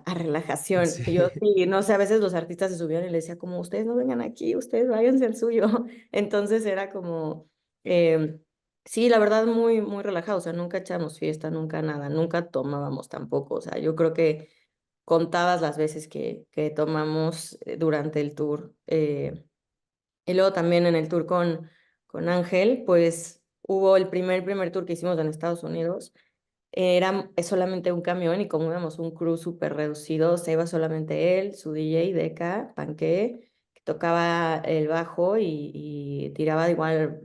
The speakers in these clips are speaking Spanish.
a relajación. Y yo Sí, sí, no sé, a veces los artistas se subían y le decía como, ustedes no vengan aquí, ustedes váyanse al suyo. Entonces era como, eh, sí, la verdad muy, muy relajado, o sea, nunca echamos fiesta, nunca nada, nunca tomábamos tampoco, o sea, yo creo que contadas las veces que tomamos durante el tour. Y luego también en el tour con Ángel, pues hubo el primer tour que hicimos en Estados Unidos. Es solamente un camión y como íbamos un crew súper reducido, se iba solamente él, su DJ, Deca, Panque, que tocaba el bajo y tiraba igual,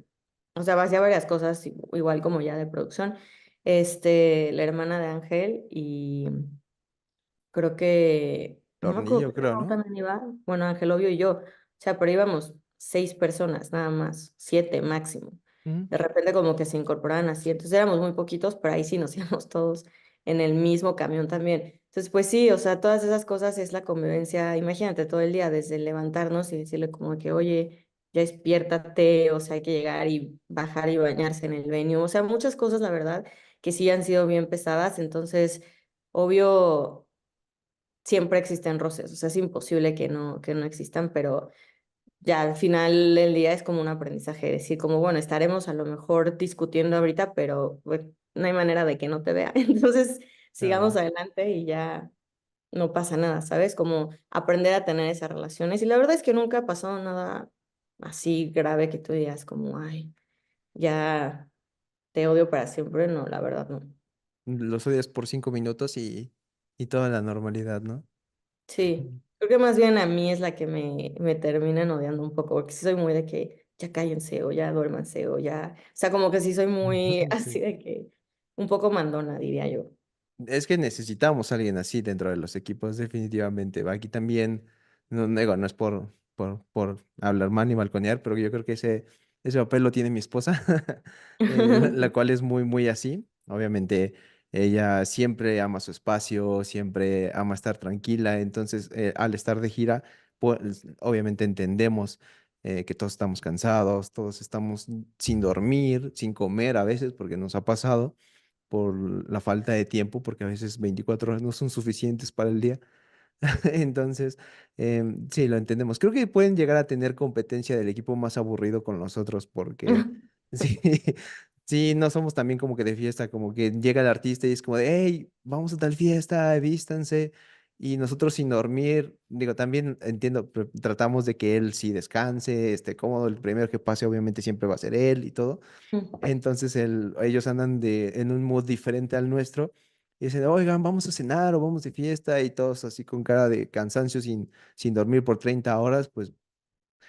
o sea, hacía varias cosas igual como ya de producción. La hermana de Ángel y creo que, no me acuerdo, Tornillo, creo que creo, Raúl ¿no? también iba, bueno, Ángel Obvio y yo, o sea, pero íbamos 6 personas, nada más, 7 máximo. Ujú. De repente como que se incorporaban así, entonces éramos muy poquitos, pero ahí sí nos íbamos todos en el mismo camión también. Entonces, pues sí, o sea, todas esas cosas es la convivencia, imagínate todo el día, desde levantarnos y decirle como que, oye, ya despiértate, o sea, hay que llegar y bajar y bañarse en el venue, o sea, muchas cosas, la verdad, que sí han sido bien pesadas, entonces, obvio siempre existen roces, o sea, es imposible que no existan, pero ya al final del día es como un aprendizaje, decir como, bueno, estaremos a lo mejor discutiendo ahorita, pero bueno, no hay manera de que no te vea, entonces sigamos Claro. adelante y ya no pasa nada, ¿sabes? Como aprender a tener esas relaciones y la verdad es que nunca ha pasado nada así grave que tú digas como, ay, ya te odio para siempre, no, la verdad no. Los odias por 5 minutos y toda la normalidad, ¿no? Sí, creo que más bien a mí es la que me terminan odiando un poco, porque sí soy muy de que ya cállense o ya duérmanse o ya, o sea, como que sí soy muy así Sí. de que un poco mandona, diría yo. Es que necesitamos a alguien así dentro de los equipos, definitivamente. Aquí también, no, digo, no es por hablar mal ni balconear, pero yo creo que ese papel lo tiene mi esposa, la cual es muy, muy así. Obviamente, ella siempre ama su espacio, siempre ama estar tranquila. Entonces, al estar de gira, pues obviamente entendemos que todos estamos cansados, todos estamos sin dormir, sin comer a veces, porque nos ha pasado por la falta de tiempo, porque a veces 24 horas no son suficientes para el día. Entonces, sí, lo entendemos. Creo que pueden llegar a tener competencia del equipo más aburrido con nosotros, porque sí, sí, no somos también como que de fiesta, como que llega el artista y es como de, hey, vamos a tal fiesta, vístanse. Y nosotros sin dormir, digo, también entiendo, tratamos de que él sí descanse, esté cómodo, el primero que pase obviamente siempre va a ser él y todo. Entonces ellos andan en un mood diferente al nuestro y dicen, oigan, vamos a cenar o vamos de fiesta y todos así con cara de cansancio sin dormir por 30 horas, pues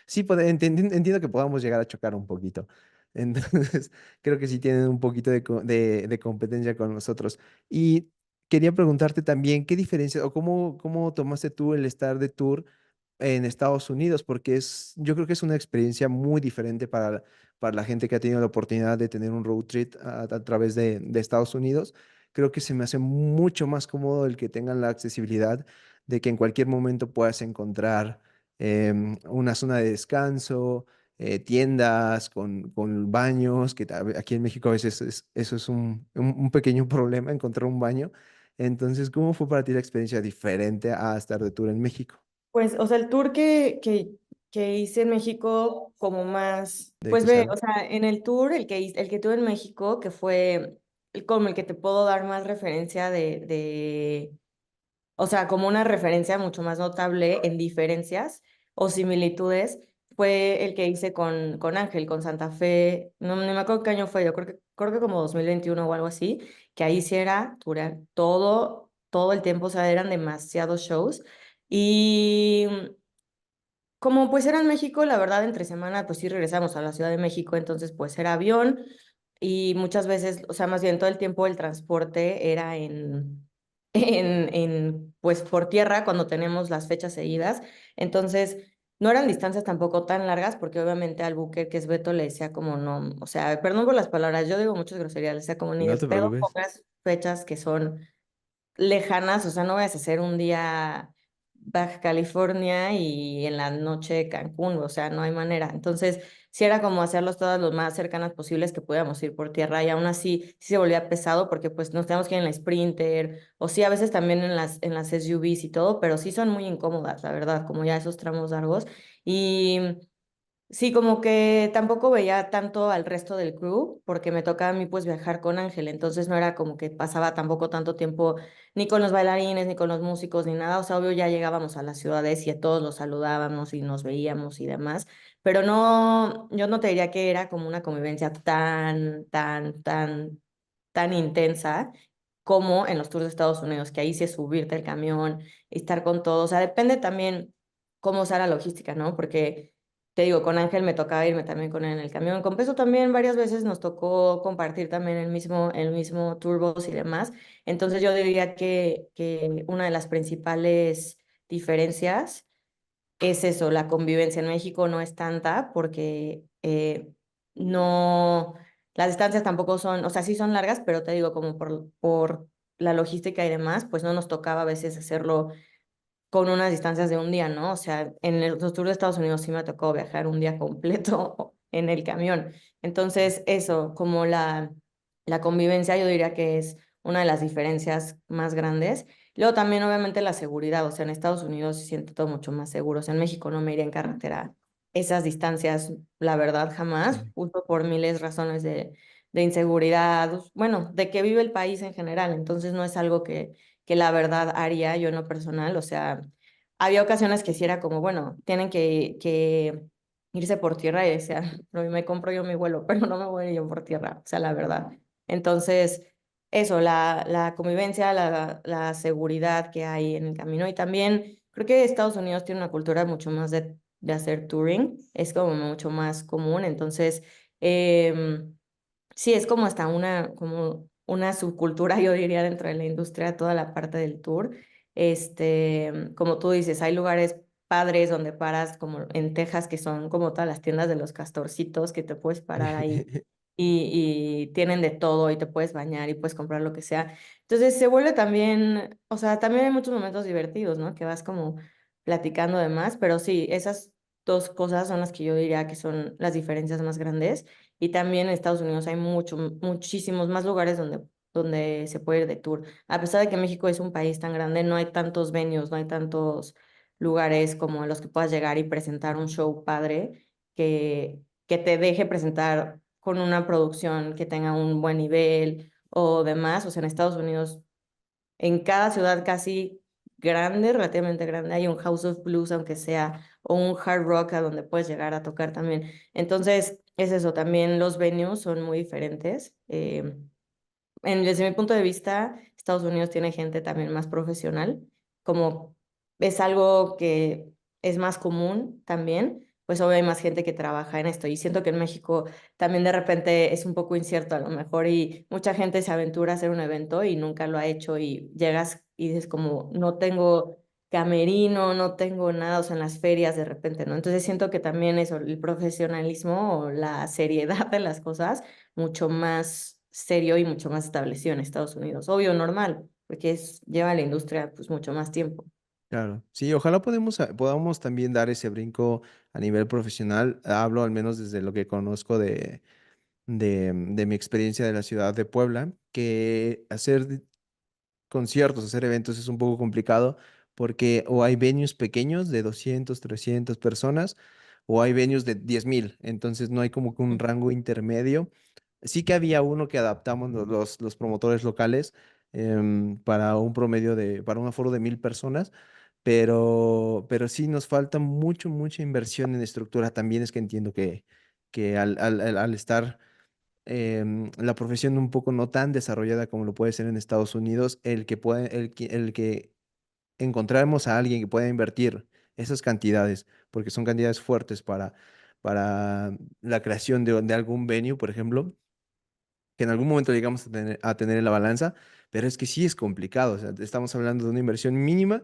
sí, entiendo que podamos llegar a chocar un poquito. Entonces, creo que sí tienen un poquito de competencia con nosotros. Y quería preguntarte también, ¿qué diferencia o cómo tomaste tú el estar de tour en Estados Unidos? Porque yo creo que es una experiencia muy diferente para la gente que ha tenido la oportunidad de tener un road trip a través de Estados Unidos. Creo que se me hace mucho más cómodo el que tengan la accesibilidad de que en cualquier momento puedas encontrar una zona de descanso, tiendas con baños, que aquí en México a veces eso es un pequeño problema, encontrar un baño. Entonces, ¿cómo fue para ti la experiencia diferente a estar de tour en México? Pues, o sea, el tour que hice en México, como más, De pues ve, XL. o sea, en el tour, el que tuve en México, que fue como el que te puedo dar más referencia o sea, como una referencia mucho más notable en diferencias o similitudes, fue el que hice con Ángel, con Santa Fe, no, no me acuerdo qué año fue, yo creo que como 2021 o algo así, que ahí sí era durar todo el tiempo, o sea, eran demasiados shows. Y como pues era en México, la verdad, entre semana, pues sí regresamos a la Ciudad de México, entonces pues era avión y muchas veces, o sea, más bien todo el tiempo el transporte era pues por tierra cuando tenemos las fechas seguidas. Entonces, no eran distancias tampoco tan largas porque obviamente al buque que es Beto le decía como no, o sea, perdón por las palabras, yo digo muchas groserías, le decía como ni de No te pedo preocupes. pongas fechas que son lejanas, o sea, no vayas a hacer un día Baja California y en la noche Cancún, o sea, no hay manera. Entonces, sí era como hacerlos todas lo más cercanas posibles que pudiéramos ir por tierra y aún así sí se volvía pesado porque pues nos tenemos que ir en la Sprinter o sí a veces también en las SUVs y todo, pero sí son muy incómodas, la verdad, como ya esos tramos largos. Y sí, como que tampoco veía tanto al resto del crew, porque me tocaba a mí pues viajar con Ángel, entonces no era como que pasaba tampoco tanto tiempo ni con los bailarines, ni con los músicos, ni nada, o sea, obvio ya llegábamos a las ciudades y a todos los saludábamos y nos veíamos y demás, pero no, yo no te diría que era como una convivencia tan intensa como en los tours de Estados Unidos, que ahí sí es subirte el camión, estar con todos, o sea, depende también cómo sea la logística, ¿no? Porque te digo, con Ángel me tocaba irme también con él en el camión. Con Peso también varias veces nos tocó compartir también el mismo turbos y demás. Entonces yo diría que una de las principales diferencias es eso, la convivencia en México no es tanta porque no, las distancias tampoco son, o sea, sí son largas, pero te digo, como por la logística y demás, pues no nos tocaba a veces hacerlo con unas distancias de un día, ¿no? O sea, los tours de Estados Unidos sí me tocó viajar un día completo en el camión. Entonces, eso, como la convivencia, yo diría que es una de las diferencias más grandes. Luego también, obviamente, la seguridad. O sea, en Estados Unidos se siente todo mucho más seguro. O sea, en México no me iría en carretera esas distancias, la verdad, jamás, Sí. justo por miles de razones de inseguridad, bueno, de que vive el país en general. Entonces, no es algo que la verdad haría yo en lo personal. O sea, había ocasiones que sí era como, bueno, tienen que irse por tierra y decía, no, me compro yo mi vuelo, pero no me voy a ir yo por tierra, o sea, la verdad. Entonces, eso, la convivencia, la seguridad que hay en el camino y también creo que Estados Unidos tiene una cultura mucho más de hacer touring, es como mucho más común, entonces... sí, es como hasta como una subcultura, yo diría, dentro de la industria, toda la parte del tour. Como tú dices, hay lugares padres donde paras, como en Texas, que son como todas las tiendas de los castorcitos, que te puedes parar ahí y tienen de todo y te puedes bañar y puedes comprar lo que sea. Entonces se vuelve también, o sea, también hay muchos momentos divertidos, ¿no? Que vas como platicando de más, pero sí, esas dos cosas son las que yo diría que son las diferencias más grandes. Y también en Estados Unidos hay muchísimos más lugares donde se puede ir de tour. A pesar de que México es un país tan grande, no hay tantos venues, no hay tantos lugares como a los que puedas llegar y presentar un show padre que te deje presentar con una producción que tenga un buen nivel o demás. O sea, en Estados Unidos, en cada ciudad casi grande, relativamente grande, hay un House of Blues, aunque sea, o un hard rock a donde puedes llegar a tocar también. Entonces, es eso, también los venues son muy diferentes. Desde mi punto de vista, Estados Unidos tiene gente también más profesional, como es algo que es más común también, pues obvio hay más gente que trabaja en esto y siento que en México también de repente es un poco incierto a lo mejor y mucha gente se aventura a hacer un evento y nunca lo ha hecho y llegas y dices como no tengo camerino, no tengo nada, o sea, en las ferias de repente, ¿no? Entonces siento que también eso, el profesionalismo o la seriedad de las cosas mucho más serio y mucho más establecido en Estados Unidos. Obvio, normal, porque lleva la industria pues mucho más tiempo. Claro, sí, ojalá podamos también dar ese brinco a nivel profesional. Hablo al menos desde lo que conozco de mi experiencia de la ciudad de Puebla, que hacer conciertos, hacer eventos es un poco complicado porque o hay venues pequeños de 200, 300 personas o hay venues de 10,000, entonces no hay como que un rango intermedio. Sí que había uno que adaptamos los promotores locales para un promedio para un aforo de 1,000 personas, pero sí nos falta mucha inversión en estructura. También es que entiendo que al estar la profesión un poco no tan desarrollada como lo puede ser en Estados Unidos, el que encontramos a alguien que pueda invertir esas cantidades, porque son cantidades fuertes para la creación de algún venue, por ejemplo, que en algún momento llegamos a tener en la balanza, pero es que sí es complicado. O sea, estamos hablando de una inversión mínima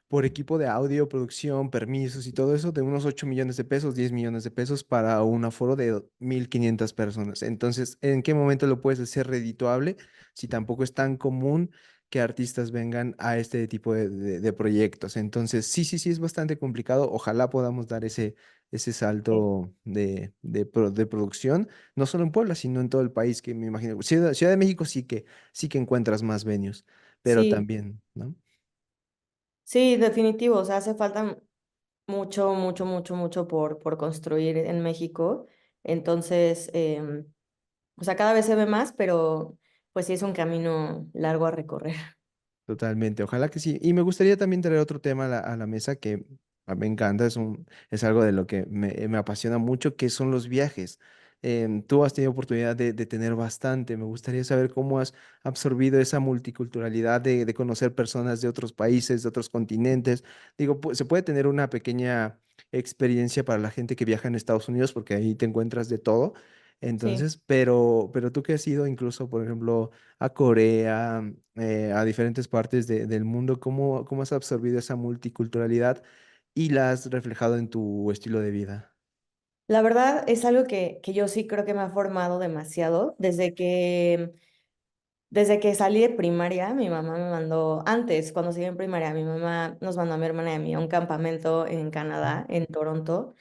por equipo de audio, producción, permisos y todo eso, de unos 8 millones de pesos, 10 millones de pesos para un aforo de 1,500 personas. Entonces, ¿en qué momento lo puedes hacer redituable si tampoco es tan común? que artistas vengan a este tipo de proyectos. Entonces, sí, sí, sí, es bastante complicado. Ojalá podamos dar ese Sí, salto de producción, no solo en Puebla, sino en todo el país, que me imagino. Ciudad de México sí que encuentras más venues, pero sí, también, ¿no? sí, definitivo, o sea, hace falta mucho, mucho, mucho, mucho por construir en México. Entonces, o sea, cada vez se ve más, pero pues sí es un camino largo a recorrer. Totalmente, ojalá que sí. Y me gustaría también traer otro tema a la mesa que me encanta, es algo de lo que me apasiona mucho, que son los viajes. Tú has tenido oportunidad de tener bastante. Me gustaría saber cómo has absorbido esa multiculturalidad de conocer personas de otros países, de otros continentes. Digo, se puede tener una pequeña experiencia para la gente que viaja en Estados Unidos, porque ahí te encuentras de todo. Sí. Entonces, pero tú que has ido incluso, por ejemplo, a Corea, a diferentes partes del mundo, cómo has absorbido esa multiculturalidad y la has reflejado en tu estilo de vida? La verdad es algo que yo sí creo que me ha formado demasiado desde que salí de primaria. Mi mamá me mandó, antes, cuando seguía en primaria, mi mamá nos mandó a mi hermana y a mí a un campamento en Ujú, Canadá, en Toronto.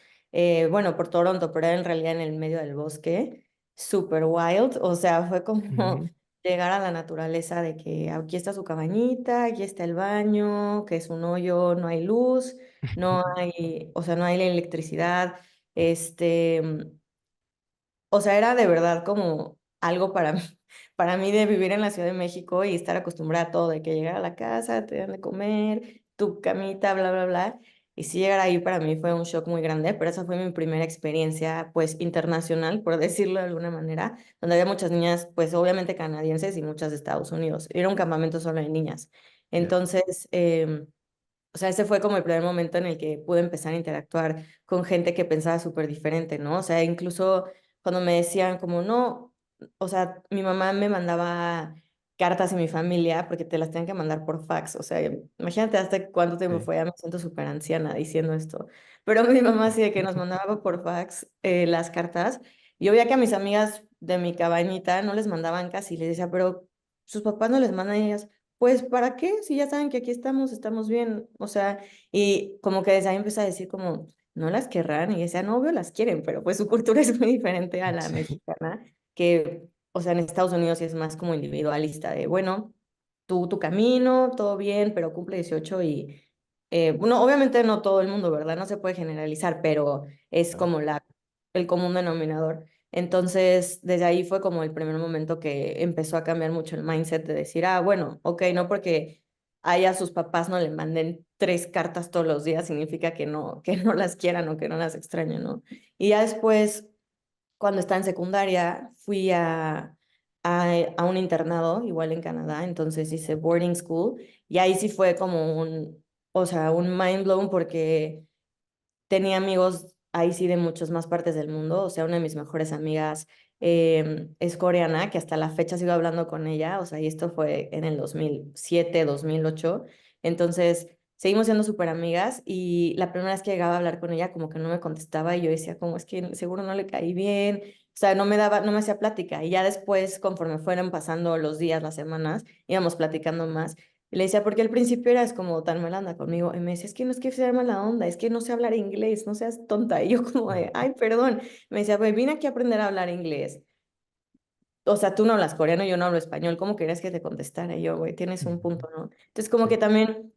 Bueno, por Toronto, pero era en realidad en el medio del bosque, super wild. O sea, fue como ujú. llegar a la naturaleza de que aquí está su cabañita, aquí está el baño, que es un hoyo, no hay luz, no hay, o sea, no hay la electricidad. Este, o sea, era de verdad como algo para mí, para mí de vivir en la Ciudad de México y estar acostumbrada a todo, de que llegar a la casa, te dan de comer, tu camita, bla, bla, bla. Y sí, llegar ahí para mí fue un shock muy grande, pero esa fue mi primera experiencia, pues, internacional, por decirlo de alguna manera, donde había muchas niñas, pues, obviamente canadienses y muchas de Estados Unidos. Era un campamento solo de niñas. Ya. Entonces, o sea, ese fue como el primer momento en el que pude empezar a interactuar con gente que pensaba súper diferente, ¿no? O sea, incluso cuando me decían como, no, o sea, mi mamá me mandaba cartas a mi familia porque te las tenían que mandar por fax. O sea, imagínate hasta cuánto tiempo Sí. fue, ya me siento súper anciana diciendo esto. Pero mi mamá sí de que nos mandaba por fax las cartas. Y yo veía que a mis amigas de mi cabañita no les mandaban casi. Les decía, pero sus papás no les mandan a ellas. Pues, ¿para qué? Si ya saben que aquí estamos, estamos bien. O sea, y como que desde ahí empecé a decir como, no las querrán. Y decía, no, obvio las quieren, pero pues su cultura es muy diferente a la Sí. mexicana, que, o sea, en Estados Unidos sí es más como individualista, de, bueno, tú tu camino, todo bien, pero cumple 18 y, bueno, obviamente no todo el mundo, ¿verdad? No se puede generalizar, pero es Claro. como el común denominador. Entonces, desde ahí fue como el primer momento que empezó a cambiar mucho el mindset de decir, ah, bueno, ok, no porque a ella sus papás no le manden 3 cartas todos los días, significa que no las quieran o que no las extrañen, ¿no? Y ya después, cuando estaba en secundaria, fui a un internado, igual en Canadá, entonces hice boarding school, y ahí sí fue como o sea, un mind blown porque tenía amigos ahí sí de muchas más partes del mundo. O sea, una de mis mejores amigas es coreana, que hasta la fecha sigo hablando con ella. O sea, y esto fue en el 2007, 2008. Entonces, seguimos siendo súper amigas y la primera vez que llegaba a hablar con ella, como que no me contestaba y yo decía, como es que seguro no le caí bien. O sea, no me hacía plática. Y ya después, conforme fueron pasando los días, las semanas, íbamos platicando más. Y le decía, porque al principio eras como tan mala onda conmigo. Y me decía, es que no es que sea mala onda, es que no sé hablar inglés, no seas tonta. Y yo como de, ay, perdón. Me decía, pues vine aquí a aprender a hablar inglés. O sea, tú no hablas coreano, yo no hablo español. ¿Cómo querías que te contestara? Y yo, güey, tienes un Ujú. punto, ¿no? Entonces, como que Sí. también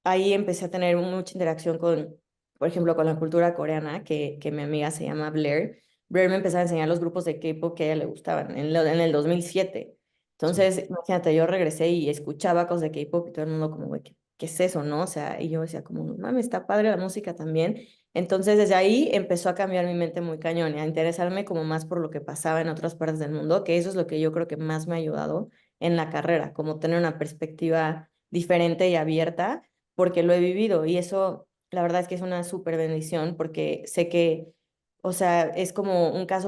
ahí empecé a tener mucha interacción con, por ejemplo, con la cultura coreana, que mi amiga se llama Blair. Blair me empezó a enseñar los grupos de K-pop que a ella le gustaban en el 2007. Sí. Entonces, imagínate, yo regresé y escuchaba cosas de K-pop y todo el mundo como, güey, ¿qué es eso, no? O sea, y yo decía como, no mames, está padre la música también. Entonces, desde ahí empezó a cambiar mi mente muy cañón y a interesarme como más por lo que pasaba en otras partes del mundo, que eso es lo que yo creo que más me ha ayudado en la carrera, como tener una perspectiva diferente y abierta porque lo he vivido y eso la verdad es que es una súper bendición porque sé que, o sea, es como un caso